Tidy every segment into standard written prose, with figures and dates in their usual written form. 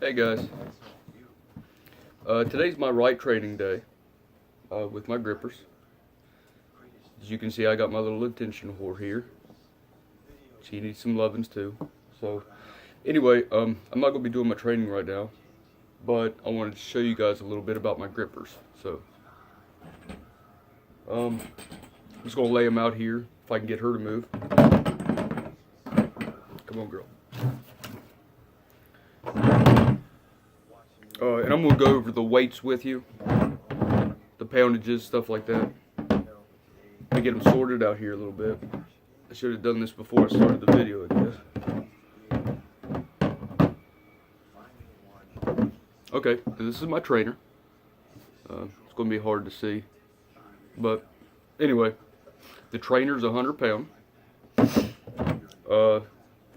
Hey guys, today's my right training day with my grippers. As you can see, I got my little attention whore here. She needs some lovin's too. So anyway, I'm not gonna be doing my training right now, but I wanted to show you guys a little bit about my grippers. So I'm just gonna lay them out here if I can get her to move. Come on, girl. And I'm gonna go over the weights with you, the poundages, stuff like that. Let me get them sorted out here a little bit. I should have done this before I started the video, I guess. Okay, this is my trainer. It's gonna be hard to see, but anyway, the trainer's 100 pound.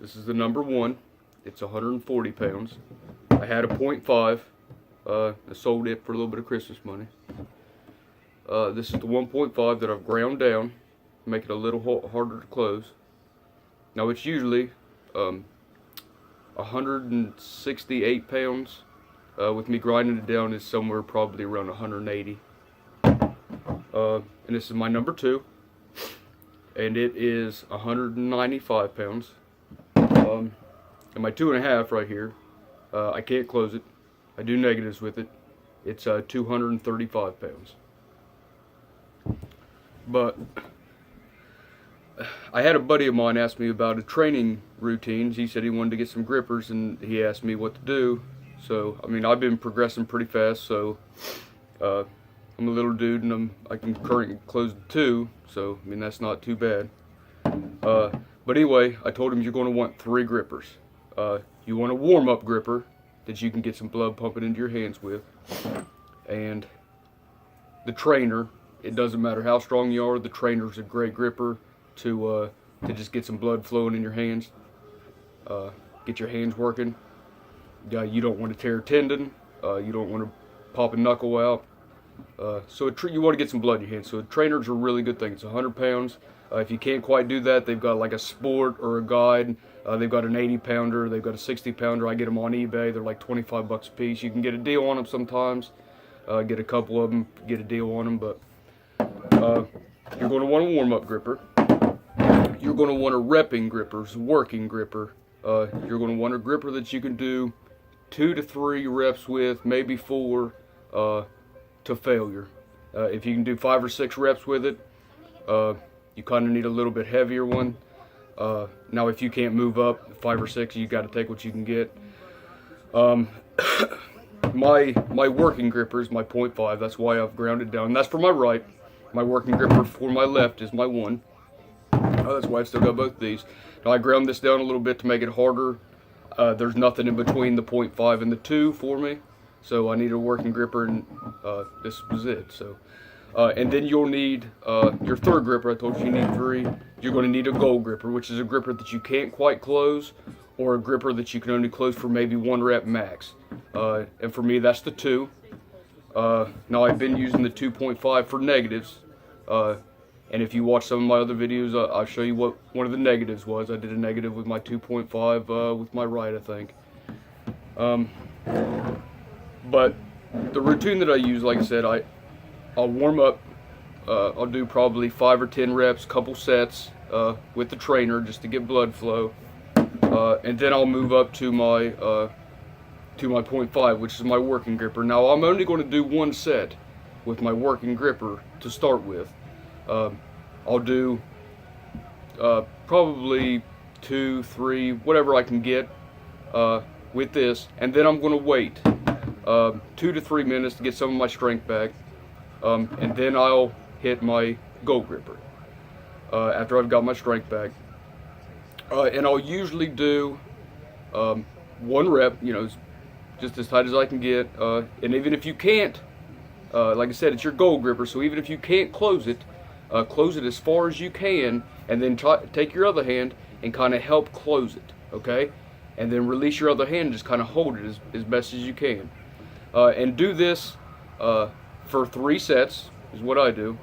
This is the number one. It's 140 pounds. I had a 0.5. I sold it for a little bit of Christmas money. This is the 1.5 that I've ground down, make it a little harder to close. Now it's usually 168 pounds. With me grinding it down is somewhere probably around 180. And this is my number two, and it is 195 pounds. And my 2.5 right here, I can't close it. I do negatives with it. It's 235 pounds. But I had a buddy of mine ask me about a training routine. He said he wanted to get some grippers, and he asked me what to do. So, I mean, I've been progressing pretty fast. So, I'm a little dude, and I can currently close the 2. So, I mean, that's not too bad. But anyway, I told him you're going to want 3 grippers. You want a warm-up gripper that you can get some blood pumping into your hands with, and the trainer. It doesn't matter how strong you are. The trainer's a great gripper to just get some blood flowing in your hands, get your hands working. You don't want to tear a tendon. You don't want to pop a knuckle out. So you want to get some blood in your hands. So a trainer's a really good thing. It's 100 pounds. If you can't quite do that, they've got like a Sport or a Guide. They've got an 80 pounder. They've got a 60 pounder. I get them on eBay. They're like 25 bucks a piece. You can get a deal on them sometimes. Get a couple of them, get a deal on them. But you're going to want a warm-up gripper. You're going to want a repping gripper, working gripper. You're going to want a gripper that you can do 2 to 3 reps with, maybe 4 to failure. If you can do 5 or 6 reps with it, you kind of need a little bit heavier one. Now, if you can't move up 5 or 6, you got to take what you can get. My working gripper is my 0.5. That's why I've ground it down. And that's for my right. My working gripper for my left is my 1. That's why I've still got both these. Now I ground this down a little bit to make it harder. There's nothing in between the 0.5 and the 2 for me, so I need a working gripper, and this was it. So, and then you'll need your third gripper. I told you need 3. You're going to need a gold gripper, which is a gripper that you can't quite close, or a gripper that you can only close for maybe 1 rep max. And for me, that's the 2. Now I've been using the 2.5 for negatives. And if you watch some of my other videos, I'll show you what one of the negatives was. I did a negative with my 2.5 with my right, I think. But the routine that I use, like I said, I'll warm up. I'll do probably 5 or 10 reps, couple sets with the trainer just to get blood flow. And then I'll move up to my 0.5, which is my working gripper. Now I'm only going to do 1 set with my working gripper to start with. I'll do probably 2, 3, whatever I can get with this, and then I'm going to wait 2 to 3 minutes to get some of my strength back, and then I'll hit my gold gripper after I've got my strength back. And I'll usually do 1 rep, just as tight as I can get, and even if you can't, like I said, it's your gold gripper, so even if you can't close it as far as you can, and then take your other hand and kind of help close it, okay? And then release your other hand and just kind of hold it as best as you can. And do this for 3 sets, is what I do,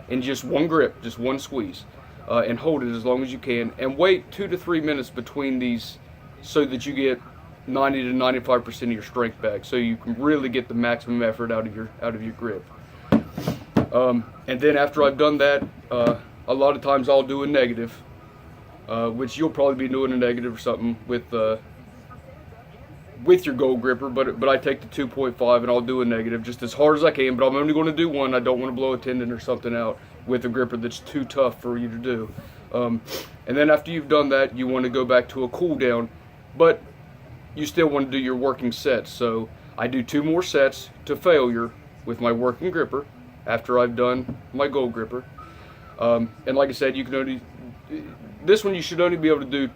in just 1 grip, just 1 squeeze. And hold it as long as you can, and wait 2 to 3 minutes between these so that you get 90 to 95% of your strength back, so you can really get the maximum effort out of your grip. And then after I've done that, a lot of times I'll do a negative, which you'll probably be doing a negative or something with your Gold Gripper, but I take the 2.5 and I'll do a negative just as hard as I can, but I'm only going to do one. I don't want to blow a tendon or something out with a gripper that's too tough for you to do. And then after you've done that, you want to go back to a cool down, but you still want to do your working sets. So I do 2 more sets to failure with my working gripper after I've done my Gold Gripper. And like I said, you can only, this one you should only be able to do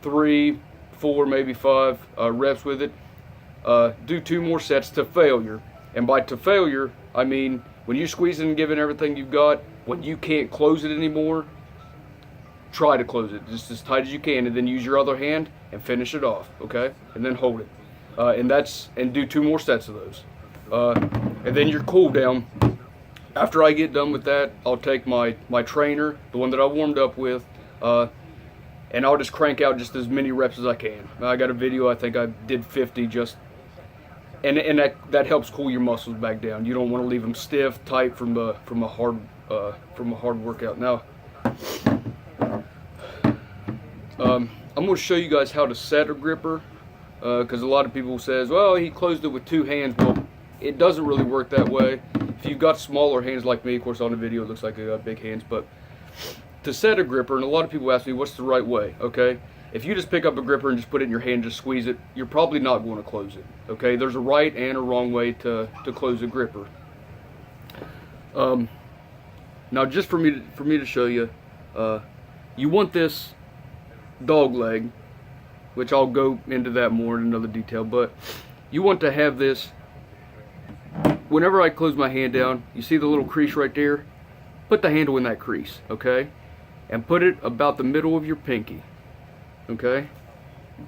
3, 4, maybe 5 reps with it. Do 2 more sets to failure. And by to failure, I mean when you squeeze it and give it everything you've got, when you can't close it anymore, try to close it just as tight as you can, and then use your other hand and finish it off, okay? And then hold it. And do 2 more sets of those. And then your cool down. After I get done with that, I'll take my trainer, the one that I warmed up with, and I'll just crank out just as many reps as I can. I got a video, I think I did 50 just, and that helps cool your muscles back down. You don't want to leave them stiff, tight from a hard workout. Now, I'm going to show you guys how to set a gripper, because a lot of people says, well, he closed it with 2 hands. Well, it doesn't really work that way. If you've got smaller hands like me, of course on the video it looks like I got big hands, but to set a gripper, and a lot of people ask me what's the right way, okay? If you just pick up a gripper and just put it in your hand, just squeeze it, you're probably not going to close it, okay? There's a right and a wrong way to close a gripper. Now just for me to show you, you want this dog leg, which I'll go into that more in another detail, but you want to have this, whenever I close my hand down, you see the little crease right there? Put the handle in that crease, okay? And put it about the middle of your pinky, okay?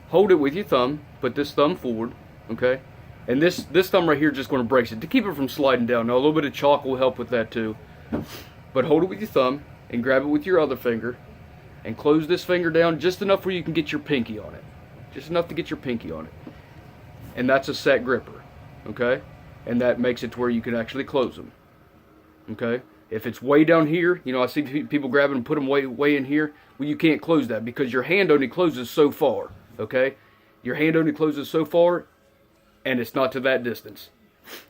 Hold it with your thumb, put this thumb forward, okay? And this thumb right here is just going to brace it to keep it from sliding down. Now a little bit of chalk will help with that too. But hold it with your thumb and grab it with your other finger and close this finger down just enough where you can get your pinky on it. Just enough to get your pinky on it. And that's a set gripper, okay? And that makes it to where you can actually close them, okay? If it's way down here, you know, I see people grab it and put them way in here. Well, you can't close that because your hand only closes so far, okay? Your hand only closes so far, and it's not to that distance,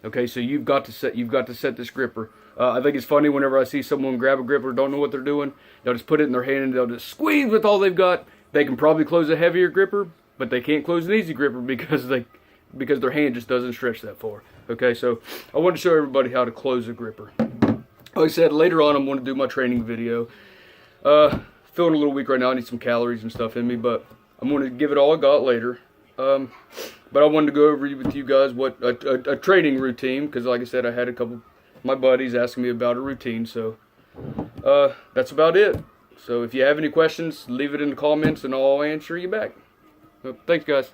okay? So you've got to set this gripper. I think it's funny whenever I see someone grab a gripper, don't know what they're doing. They'll just put it in their hand and they'll just squeeze with all they've got. They can probably close a heavier gripper, but they can't close an easy gripper because their hand just doesn't stretch that far. Okay, so I want to show everybody how to close a gripper. Like I said, later on I'm going to do my training video. Feeling a little weak right now. I need some calories and stuff in me, but I'm going to give it all I got later. But I wanted to go over with you guys what a training routine, because like I said, I had a couple of my buddies asking me about a routine, so that's about it. So if you have any questions, leave it in the comments and I'll answer you back. Thanks, guys.